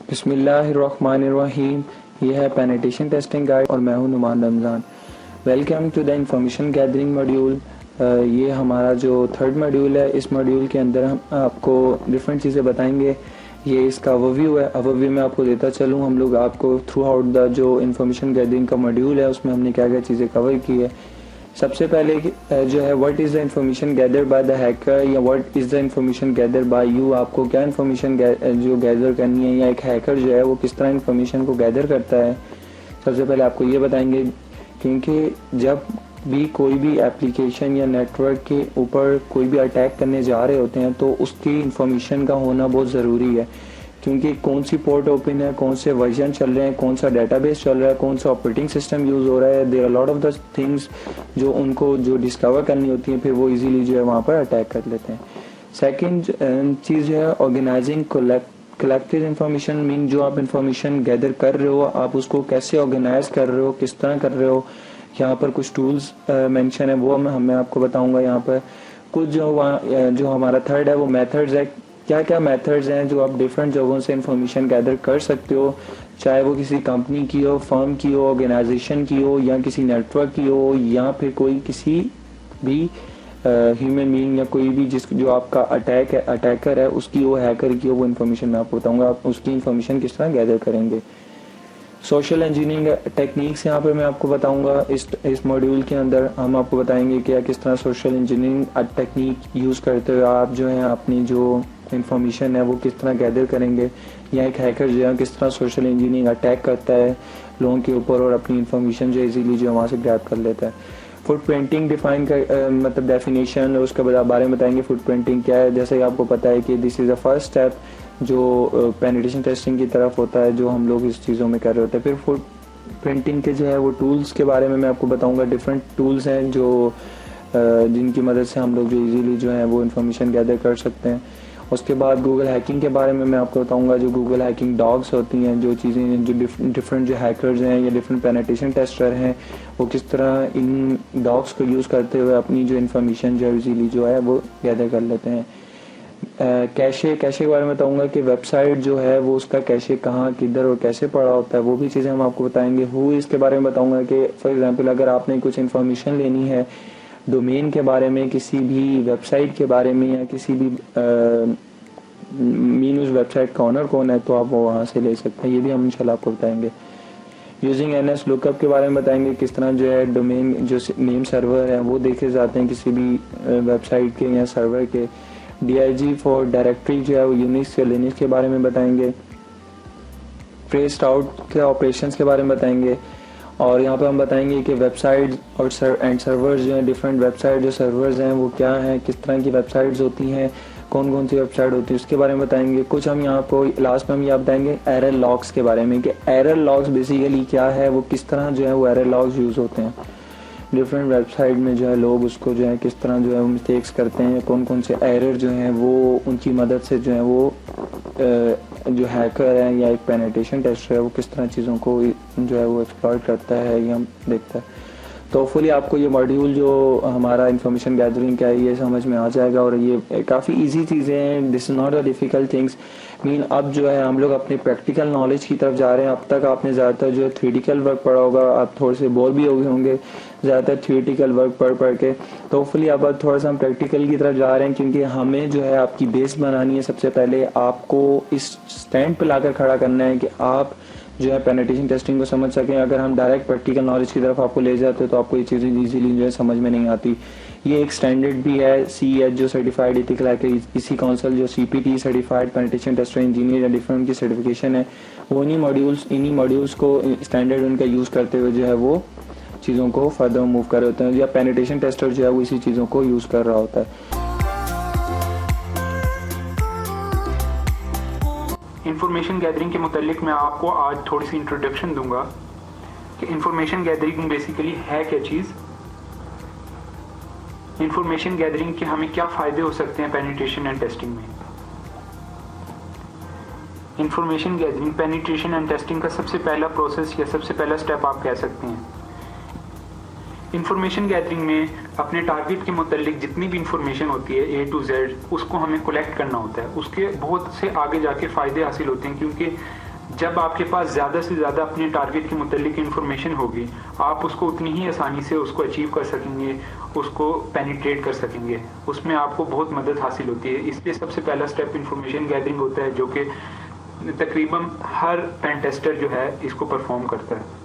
बिस्मिल्लाहिर्रहमानिर्रहीम। ये है पेनिट्रेशन टेस्टिंग गाइड और मैं हूं Numan Ramzan. Welcome to the information gathering module. ये हमारा जो थर्ड मॉड्यूल है, इस मॉड्यूल के अंदर हम आपको डिफरेंट चीज़ें बताएंगे। ये इसका ओवरव्यू है। ओवरव्यू में आपको देता चलूँ, हम लोग आपको थ्रू आउट द जो इंफॉर्मेशन गैदरिंग का मॉड्यूल है उसमें हमने क्या क्या चीज़ें कवर की है। सबसे पहले जो है what is the information gather by the hacker या what is the information gather by you. आपको क्या इंफॉर्मेशन जो गैदर करनी है, या एक हैकर जो है वो किस तरह इंफॉर्मेशन को गैदर करता है। सबसे पहले आपको ये बताएंगे, क्योंकि जब भी कोई भी एप्लीकेशन या नेटवर्क के ऊपर कोई भी अटैक करने जा रहे होते हैं तो उसकी इंफॉर्मेशन का होना बहुत ज़रूरी है, क्योंकि कौन सी पोर्ट ओपन है, कौन से वर्जन चल रहे हैं, कौन सा डेटाबेस चल रहा है, कौन सा ऑपरेटिंग सिस्टम यूज़ हो रहा है। There are lot of the things जो उनको जो डिस्कवर करनी होती है, फिर वो इजीली जो है वहाँ पर अटैक कर लेते हैं। सेकंड चीज़ जो है ऑर्गेनाइजिंग कलेक्टेड इंफॉर्मेशन। मीन जो आप इंफॉर्मेशन गैदर कर रहे हो, आप उसको कैसे ऑर्गेनाइज कर रहे हो, किस तरह कर रहे हो। यहाँ पर कुछ टूल्स मेंशन है, वो मैं आपको बताऊंगा। यहाँ पर कुछ जो हमारा थर्ड है वो मेथड्स है। क्या क्या मेथड्स हैं जो आप डिफरेंट जगहों से इंफॉर्मेशन गैदर कर सकते हो, चाहे वो किसी कंपनी की हो, फर्म की हो, ऑर्गेनाइजेशन की हो, या किसी नेटवर्क की हो, या फिर कोई किसी भी ह्यूमन बीइंग या कोई भी जो आपका अटैकर है उसकी हो, हैकर की हो, वो इन्फॉर्मेशन मैं आपको बताऊंगा। आप उसकी इन्फॉर्मेशन किस तरह गैदर करेंगे। सोशल इंजीनियरिंग टेक्निक्स यहाँ पर मैं आपको बताऊंगा। इस मॉड्यूल के अंदर हम आपको बताएंगे कि किस तरह सोशल इंजीनियरिंग टेक्निक यूज़ करते हुए आप जो है अपनी जो इंफॉर्मेशन है वो किस तरह गैदर करेंगे, या एक हैकर जो है किस तरह सोशल इंजीनियरिंग अटैक करता है लोगों के ऊपर और अपनी इंफॉर्मेशन जो इजीली जो वहाँ से ग्रैब कर लेता है। फुट प्रिंटिंग डिफाइन कर मतलब डेफिनेशन, उसके बारे में बताएंगे फुट प्रिंटिंग क्या है। जैसे कि आपको पता है कि this is the first step जो पेनिट्रेशन टेस्टिंग की तरफ होता है, जो हम लोग इस चीज़ों में कर रहे होते हैं। फिर फुट प्रिंटिंग के जो है वो टूल्स के बारे में मैं आपको बताऊंगा। डिफरेंट टूल्स हैं जो जिनकी मदद से हम लोग जो इजीली जो है वो इन्फॉर्मेशन गैदर कर सकते हैं। उसके बाद गूगल हैकिंग के बारे में मैं आपको बताऊंगा। जो गूगल हैकिंग डॉग्स होती हैं, जो चीज़ें जो डिफरेंट जो हैकर्स हैं या डिफरेंट पेनिट्रेशन टेस्टर हैं, वो किस तरह इन डॉग्स को यूज़ करते हुए अपनी जो इन्फॉर्मेशन जो इजीली जो है वो गैदर कर लेते हैं। कैशे के बारे में बताऊंगा कि वेबसाइट जो है वो उसका कैशे कहाँ, किधर और कैसे पड़ा होता है, वो भी चीज़ें हम आपको बताएंगे। हु इसके बारे में बताऊंगा कि फॉर एग्जांपल अगर आपने कुछ इन्फॉर्मेशन लेनी है डोमेन के बारे में, किसी भी वेबसाइट के बारे में, या किसी भी मीन उस वेबसाइट का ऑनर कौन है, तो आप वो वहाँ से ले सकते हैं। ये भी हम इंशाल्लाह आपको बताएंगे। यूजिंग एनएस लुकअप के बारे में बताएंगे, किस तरह जो है डोमेन जो नेम सर्वर है वो देखे जाते हैं किसी भी वेबसाइट के या सर्वर के। DIG फॉर डायरेक्टरी जो है वो यूनिक्स या लिनक्स के बारे में बताएंगे। ट्रेस्ड आउट के ऑपरेशंस के बारे में बताएंगे। और यहाँ पर हम बताएंगे कि वेबसाइट और सर्वर्स जो हैं, डिफरेंट वेबसाइट जो सर्वर्स हैं वो क्या हैं, किस तरह की वेबसाइट्स होती हैं, कौन कौन सी वेबसाइट होती है, उसके बारे में बताएंगे। कुछ हम यहाँ को लास्ट में हम ये बताएंगे एरर लॉग्स के बारे में, कि एरर लॉग्स बेसिकली क्या है, वो किस तरह जो है वो एरर लॉग्स यूज़ होते हैं डिफरेंट वेबसाइट में, जो है लोग उसको जो है किस तरह जो है मिस्टेक्स करते हैं, कौन कौन से एरर जो हैं वो उनकी मदद से जो है वो जो हैकर है या एक पेनिट्रेशन टेस्टर है वो किस तरह चीज़ों को जो है वो एक्सप्लॉइट करता है, ये हम देखता है। तो होपफुली आपको ये मॉड्यूल जो हमारा इंफॉर्मेशन गैदरिंग का है ये समझ में आ जाएगा, और ये काफ़ी इजी चीज़ें हैं। This is not a difficult things. Mean अब जो है हम लोग अपने प्रैक्टिकल नॉलेज की तरफ जा रहे हैं। अब तक आपने ज़्यादातर जो है थ्योरेटिकल वर्क पढ़ा होगा, आप थोड़े से बोर भी हो गए होंगे ज़्यादातर थ्योरेटिकल वर्क पढ़ के। तो होपफुली अब थोड़ा सा हम प्रैक्टिकल की तरफ जा रहे हैं, क्योंकि हमें जो है आपकी बेस बनानी है। सबसे पहले आपको इस स्टैंड पर लाकर खड़ा करना है कि आप जो है पेनिट्रेशन टेस्टिंग को समझ सकें। अगर हम डायरेक्ट प्रैक्टिकल नॉलेज की तरफ आपको ले जाते हैं तो आपको ये चीज़ें इजीली जो है समझ में नहीं आती। ये एक स्टैंडर्ड भी है CEH जो सर्टिफाइड एथिकल हैकर, इसी काउंसिल जो CPT certified penetration tester engineer या डिफरेंट की सर्टिफिकेशन है, वो इन्हीं मॉड्यूल्स को स्टैंडर्ड उनका यूज़ करते हुए जो है वो चीज़ों को फर्दर मूव कर रहे होते हैं, या पेनिट्रेशन टेस्टर जो है वो इसी चीज़ों को यूज़ कर रहा होता है। इंफॉर्मेशन गैदरिंग के मुतालिक मैं आपको आज थोड़ी सी इंट्रोडक्शन दूंगा कि इंफॉर्मेशन गैदरिंग बेसिकली है क्या चीज़, इंफॉर्मेशन गैदरिंग के हमें क्या फ़ायदे हो सकते हैं पेनिट्रेशन एंड टेस्टिंग में। Information gathering, penetration and testing का सबसे पहला प्रोसेस या सबसे पहला स्टेप आप कह सकते हैं। इंफॉर्मेशन गैदरिंग में अपने टारगेट के मुतालिक जितनी भी इंफॉर्मेशन होती है A to Z, उसको हमें कलेक्ट करना होता है। उसके बहुत से आगे जाके फ़ायदे हासिल होते हैं, क्योंकि जब आपके पास ज़्यादा से ज़्यादा अपने टारगेट के मुतालिक इन्फॉर्मेशन होगी, आप उसको उतनी ही आसानी से उसको अचीव कर सकेंगे, उसको पेनिट्रेट कर सकेंगे, उसमें आपको बहुत मदद हासिल होती है। इसलिए सबसे पहला स्टेप इन्फॉर्मेशन गैदरिंग होता है, जो कि तकरीबन हर पेन टेस्टर जो है इसको परफॉर्म करता है।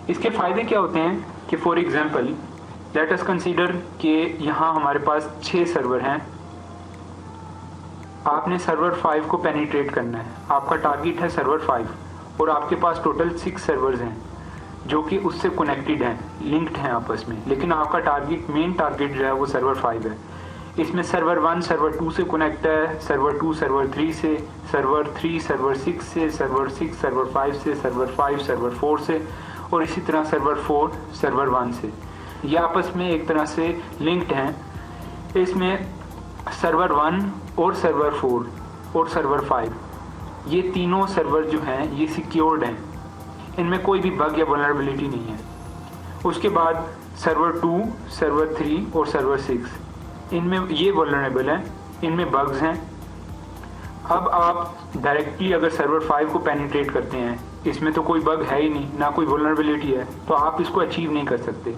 इसके फ़ायदे क्या होते हैं कि for example let us consider कि यहाँ हमारे पास 6 सर्वर हैं। आपने सर्वर 5 को पेनिट्रेट करना है, आपका टारगेट है सर्वर 5 और आपके पास टोटल 6 सर्वर्स हैं जो कि उससे कनेक्टेड हैं, लिंक्ड हैं आपस में, लेकिन आपका टारगेट मेन टारगेट जो है वो सर्वर 5 है। इसमें सर्वर 1 सर्वर 2 से कनेक्ट है, सर्वर 2 सर्वर 3 से, सर्वर 3 सर्वर 6 से, सर्वर 6 सर्वर 5 से, सर्वर 5 सर्वर 4 से और इसी तरह सर्वर 4 सर्वर 1 से। ये आपस में एक तरह से लिंक्ड हैं। इसमें सर्वर 1 और सर्वर 4 और सर्वर 5 ये तीनों सर्वर जो हैं ये सिक्योर्ड हैं, इनमें कोई भी बग या वल्नरेबिलिटी नहीं है। उसके बाद सर्वर 2 सर्वर 3 और सर्वर 6 इनमें ये वल्नरेबल हैं, इनमें बग्स हैं। अब आप डायरेक्टली अगर सर्वर 5 को पेनिट्रेट करते हैं, इसमें तो कोई बग है ही नहीं, ना कोई वल्नरेबिलिटी है, तो आप इसको अचीव नहीं कर सकते।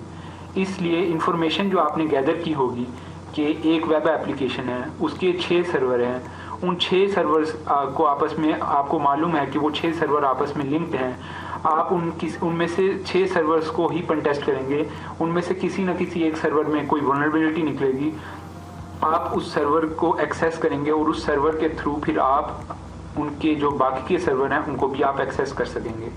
इसलिए इंफॉर्मेशन जो आपने गैदर की होगी कि एक वेब एप्लीकेशन है, उसके 6 सर्वर हैं, उन 6 सर्वर्स को आपस में आपको मालूम है कि वो 6 सर्वर आपस में लिंक्ड हैं। आप उनमें से 6 सर्वर्स को ही टेस्ट करेंगे, उनमें से किसी न किसी एक सर्वर में कोई वल्नरेबिलिटी निकलेगी, आप उस सर्वर को एक्सेस करेंगे और उस सर्वर के थ्रू फिर आप उनके जो बाकी के सर्वर हैं उनको भी आप एक्सेस कर सकेंगे।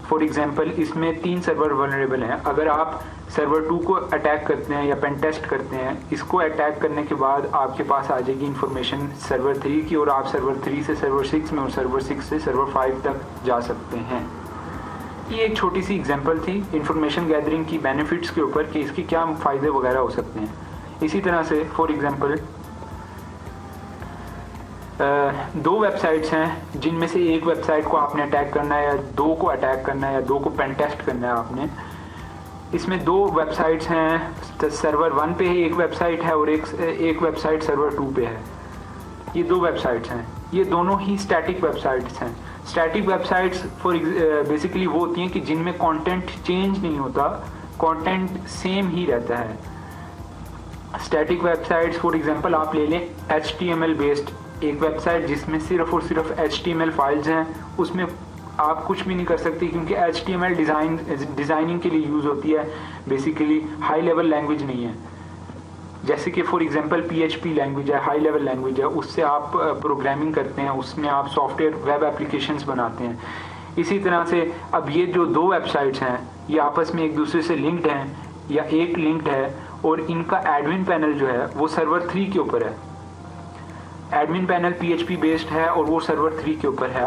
फॉर एग्जांपल इसमें 3 सर्वर वल्नरेबल हैं। अगर आप सर्वर 2 को अटैक करते हैं या पेन टेस्ट करते हैं, इसको अटैक करने के बाद आपके पास आ जाएगी इन्फॉर्मेशन सर्वर 3 की और आप सर्वर 3 से सर्वर 6 में और सर्वर 6 से सर्वर 5 तक जा सकते हैं। ये एक छोटी सी एग्जांपल थी इन्फॉर्मेशन गैदरिंग की बेनिफिट्स के ऊपर कि इसके क्या फ़ायदे वगैरह हो सकते हैं। इसी तरह से फॉर एग्जांपल 2 वेबसाइट्स हैं जिनमें से एक वेबसाइट को आपने अटैक करना है या 2 को अटैक करना है या 2 को पेन टेस्ट करना है आपने। इसमें 2 वेबसाइट्स हैं, सर्वर 1 पे एक वेबसाइट है और एक वेबसाइट सर्वर 2 पे है। ये 2 वेबसाइट्स हैं, ये दोनों ही स्टैटिक वेबसाइट्स हैं। स्टैटिक वेबसाइट्स बेसिकली वो होती हैं कि जिनमें कंटेंट चेंज नहीं होता, कंटेंट सेम ही रहता है। स्टैटिक वेबसाइट्स फॉर एग्जांपल आप ले लें HTML बेस्ड एक वेबसाइट जिसमें सिर्फ और सिर्फ HTML फाइल्स हैं, उसमें आप कुछ भी नहीं कर सकते क्योंकि HTML डिज़ाइनिंग के लिए यूज़ होती है, बेसिकली हाई लेवल लैंग्वेज नहीं है। जैसे कि फॉर एग्जांपल PHP लैंग्वेज है, हाई लेवल लैंग्वेज है, उससे आप प्रोग्रामिंग करते हैं, उसमें आप सॉफ्टवेयर वेब एप्लीकेशंस बनाते हैं। इसी तरह से अब ये जो 2 वेबसाइट्स हैं ये आपस में एक दूसरे से लिंक्ड हैं या एक लिंक्ड है और इनका एडमिन पैनल जो है वो सर्वर 3 के ऊपर है। एडमिन पैनल PHP बेस्ड है और वो सर्वर 3 के ऊपर है।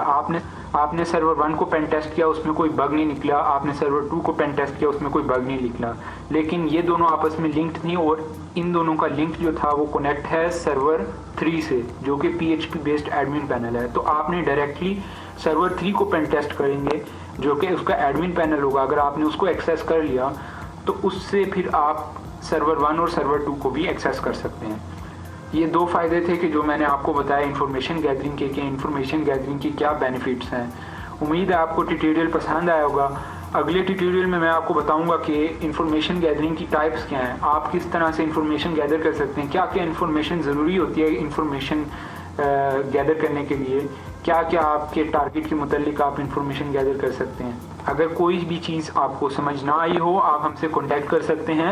आपने सर्वर 1 को पेन टेस्ट किया, उसमें कोई बग नहीं निकला, आपने सर्वर 2 को पेन टेस्ट किया, उसमें कोई बग नहीं निकला, लेकिन ये दोनों आपस में लिंक्ड नहीं और इन दोनों का लिंक जो था वो कनेक्ट है सर्वर 3 से जो कि PHP बेस्ड एडमिन पैनल है। तो आपने डायरेक्टली सर्वर 3 को पेन टेस्ट करेंगे जो कि उसका एडमिन पैनल होगा। अगर आपने उसको एक्सेस कर लिया तो उससे फिर आप सर्वर 1 और सर्वर 2 को भी एक्सेस कर सकते हैं। ये 2 फ़ायदे थे कि जो मैंने आपको बताया इन्फॉर्मेशन गैदरिंग के, कि इन्फॉर्मेशन गैदरिंग की क्या बेनिफिट्स हैं। उम्मीद है आपको ट्यूटोरियल पसंद आया होगा। अगले ट्यूटोरियल में मैं आपको बताऊंगा कि इन्फॉर्मेशन गैदरिंग की टाइप्स क्या हैं, आप किस तरह से इन्फॉर्मेशन गैदर कर सकते हैं, क्या क्या इन्फॉर्मेशन ज़रूरी होती है इन्फॉर्मेशन गैदर करने के लिए, क्या क्या आपके टारगेट के मुतालिक आप इन्फॉर्मेशन गैदर कर सकते हैं। अगर कोई भी चीज़ आपको समझ ना आई हो आप हमसे कॉन्टैक्ट कर सकते हैं।